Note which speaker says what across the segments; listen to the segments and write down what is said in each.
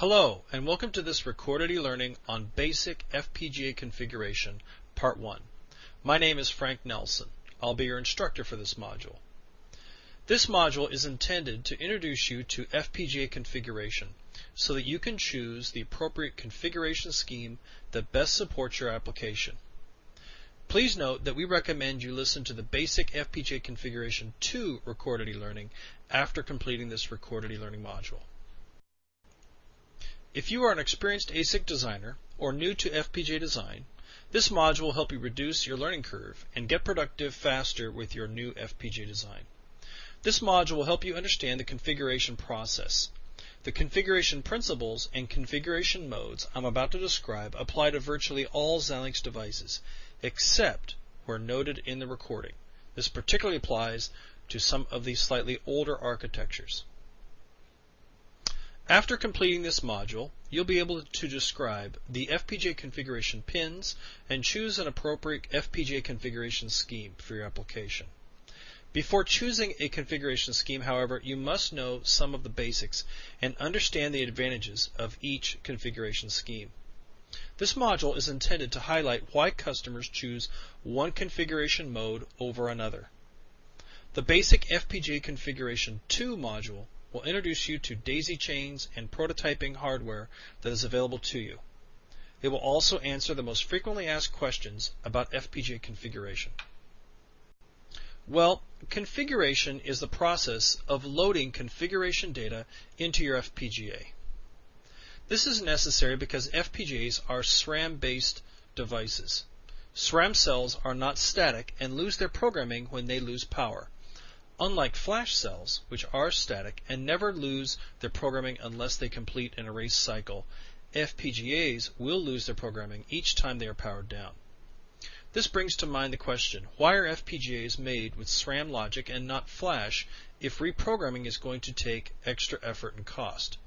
Speaker 1: Hello, and welcome to this recorded e-learning on Basic FPGA Configuration, Part 1. My name is Frank Nelson. I'll be your instructor for this module. This module is intended to introduce you to FPGA configuration so that you can choose the appropriate configuration scheme that best supports your application. Please note that we recommend you listen to the Basic FPGA Configuration 2 recorded e-learning after completing this recorded e-learning module. If you are an experienced ASIC designer or new to FPGA design, this module will help you reduce your learning curve and get productive faster with your new FPGA design. This module will help you understand the configuration process. The configuration principles and configuration modes I'm about to describe apply to virtually all Xilinx devices, except where noted in the recording. This particularly applies to some of the slightly older architectures. After completing this module, you'll be able to describe the FPGA configuration pins and choose an appropriate FPGA configuration scheme for your application. Before choosing a configuration scheme, however, you must know some of the basics and understand the advantages of each configuration scheme. This module is intended to highlight why customers choose one configuration mode over another. The Basic FPGA Configuration 2 module will introduce you to daisy chains and prototyping hardware that is available to you. It will also answer the most frequently asked questions about FPGA configuration. Well, configuration is the process of loading configuration data into your FPGA. This is necessary because FPGAs are SRAM-based devices. SRAM cells are not static and lose their programming when they lose power. Unlike flash cells, which are static and never lose their programming unless they complete an erase cycle, FPGAs will lose their programming each time they are powered down. This brings to mind the question, why are FPGAs made with SRAM logic and not flash if reprogramming is going to take extra effort and cost?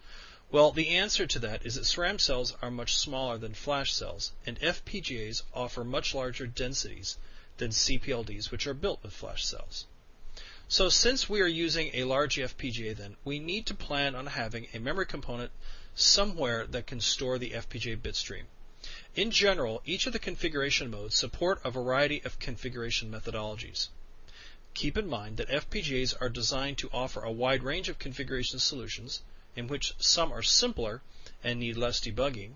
Speaker 1: Well, the answer to that is that SRAM cells are much smaller than flash cells, and FPGAs offer much larger densities than CPLDs, which are built with flash cells. So since we are using a large FPGA then, we need to plan on having a memory component somewhere that can store the FPGA bit stream. In general, each of the configuration modes support a variety of configuration methodologies. Keep in mind that FPGAs are designed to offer a wide range of configuration solutions, in which some are simpler and need less debugging,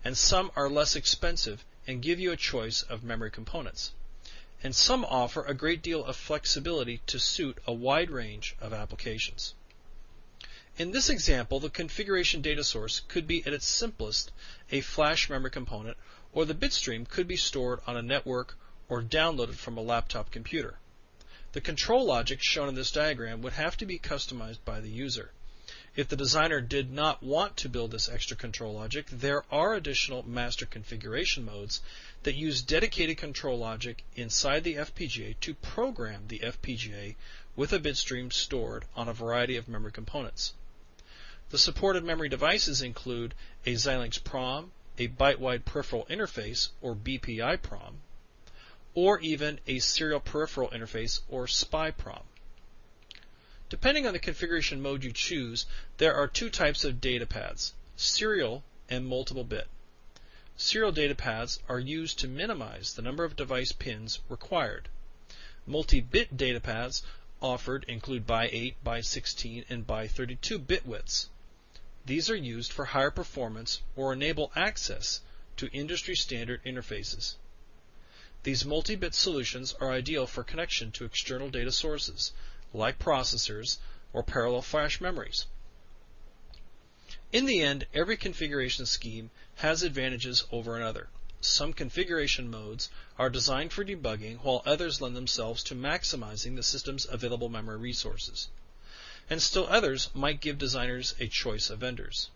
Speaker 1: and some are less expensive and give you a choice of memory components. And some offer a great deal of flexibility to suit a wide range of applications. In this example, the configuration data source could be at its simplest a flash memory component, or the bit stream could be stored on a network or downloaded from a laptop computer. The control logic shown in this diagram would have to be customized by the user. If the designer did not want to build this extra control logic, there are additional master configuration modes that use dedicated control logic inside the FPGA to program the FPGA with a bit stream stored on a variety of memory components. The supported memory devices include a Xilinx PROM, a byte-wide peripheral interface, or BPI PROM, or even a serial peripheral interface, or SPI PROM. Depending on the configuration mode you choose, there are two types of data paths, serial and multiple bit. Serial data paths are used to minimize the number of device pins required. Multi-bit data paths offered include by 8, by 16, and by 32 bit widths. These are used for higher performance or enable access to industry standard interfaces. These multi-bit solutions are ideal for connection to external data sources, like processors or parallel flash memories. In the end, every configuration scheme has advantages over another. Some configuration modes are designed for debugging, while others lend themselves to maximizing the system's available memory resources. And still others might give designers a choice of vendors.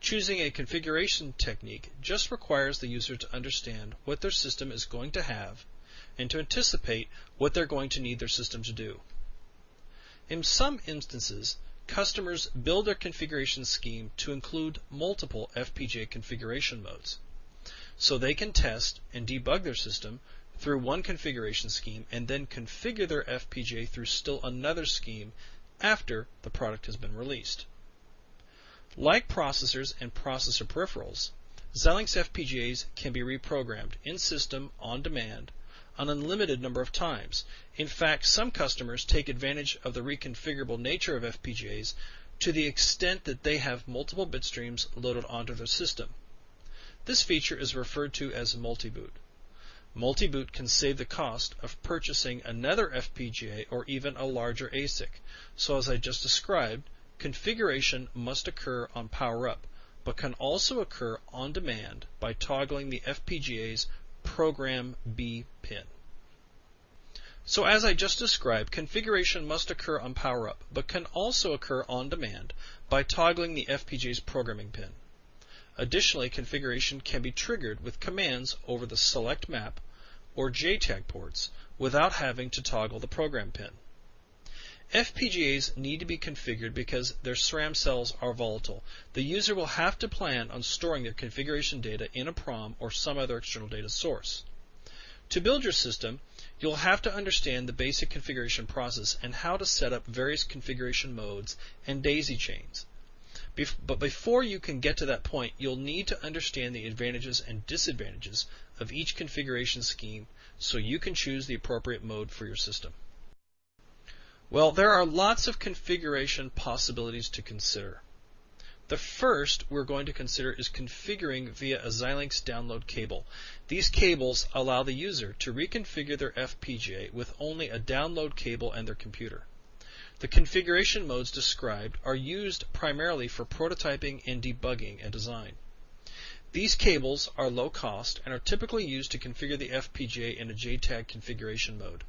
Speaker 1: Choosing a configuration technique just requires the user to understand what their system is going to have and to anticipate what they're going to need their system to do. In some instances, customers build their configuration scheme to include multiple FPGA configuration modes, so they can test and debug their system through one configuration scheme and then configure their FPGA through still another scheme after the product has been released. Like processors and processor peripherals, Xilinx FPGAs can be reprogrammed in-system on demand an unlimited number of times. In fact, some customers take advantage of the reconfigurable nature of FPGAs to the extent that they have multiple bit streams loaded onto their system. This feature is referred to as multi-boot. Multi-boot can save the cost of purchasing another FPGA or even a larger ASIC. So as I just described, configuration must occur on power-up, but can also occur on demand by toggling the FPGA's Program B pin. So as I just described, configuration must occur on power-up, but can also occur on demand by toggling the FPGA's programming pin. Additionally, configuration can be triggered with commands over the select map or JTAG ports without having to toggle the program pin. FPGAs need to be configured because their SRAM cells are volatile. The user will have to plan on storing their configuration data in a PROM or some other external data source. To build your system, you'll have to understand the basic configuration process and how to set up various configuration modes and daisy chains. But before you can get to that point, you'll need to understand the advantages and disadvantages of each configuration scheme so you can choose the appropriate mode for your system. Well, there are lots of configuration possibilities to consider. The first we're going to consider is configuring via a Xilinx download cable. These cables allow the user to reconfigure their FPGA with only a download cable and their computer. The configuration modes described are used primarily for prototyping and debugging a design. These cables are low cost and are typically used to configure the FPGA in a JTAG configuration mode.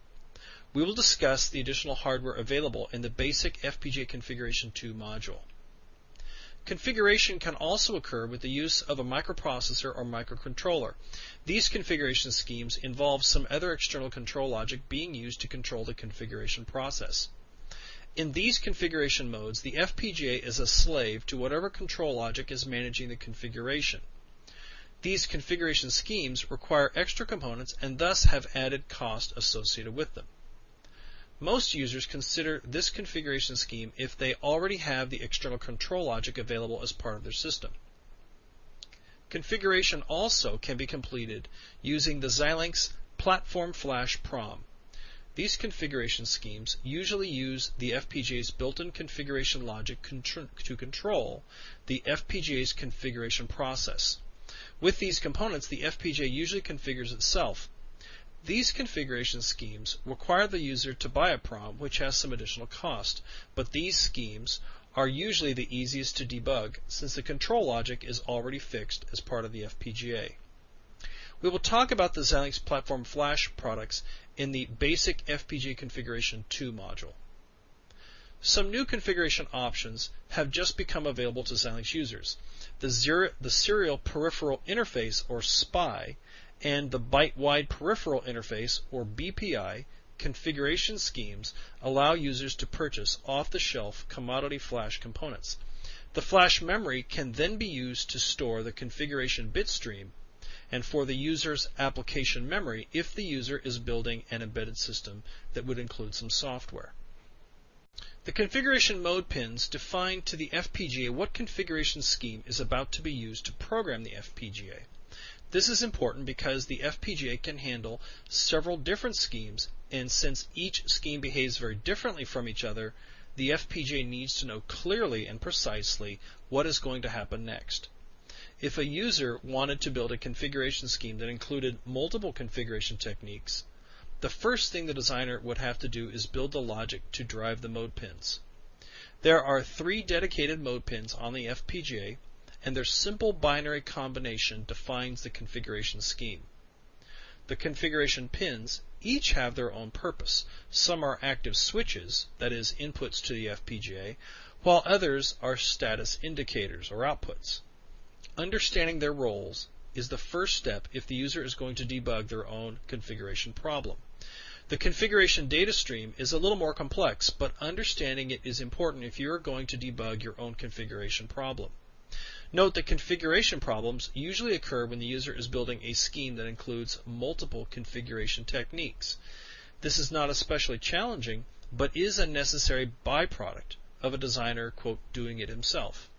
Speaker 1: We will discuss the additional hardware available in the basic FPGA Configuration 2 module. Configuration can also occur with the use of a microprocessor or microcontroller. These configuration schemes involve some other external control logic being used to control the configuration process. In these configuration modes, the FPGA is a slave to whatever control logic is managing the configuration. These configuration schemes require extra components and thus have added cost associated with them. Most users consider this configuration scheme if they already have the external control logic available as part of their system. Configuration also can be completed using the Xilinx Platform Flash PROM. These configuration schemes usually use the FPGA's built-in configuration logic to control the FPGA's configuration process. With these components, the FPGA usually configures itself. These configuration schemes require the user to buy a PROM, which has some additional cost, but these schemes are usually the easiest to debug since the control logic is already fixed as part of the FPGA. We will talk about the Xilinx Platform Flash products in the Basic FPGA Configuration 2 module. Some new configuration options have just become available to Xilinx users. The Serial Peripheral Interface, or SPI, and the Byte-Wide Peripheral Interface, or BPI, configuration schemes allow users to purchase off-the-shelf commodity flash components. The flash memory can then be used to store the configuration bit stream and for the user's application memory if the user is building an embedded system that would include some software. The configuration mode pins define to the FPGA what configuration scheme is about to be used to program the FPGA. This is important because the FPGA can handle several different schemes, and since each scheme behaves very differently from each other, the FPGA needs to know clearly and precisely what is going to happen next. If a user wanted to build a configuration scheme that included multiple configuration techniques, the first thing the designer would have to do is build the logic to drive the mode pins. There are 3 dedicated mode pins on the FPGA, and their simple binary combination defines the configuration scheme. The configuration pins each have their own purpose. Some are active switches, that is, inputs to the FPGA, while others are status indicators, or outputs. Understanding their roles is the first step if the user is going to debug their own configuration problem. The configuration data stream is a little more complex, but understanding it is important if you are going to debug your own configuration problem. Note that configuration problems usually occur when the user is building a scheme that includes multiple configuration techniques. This is not especially challenging, but is a necessary byproduct of a designer, quote, doing it himself.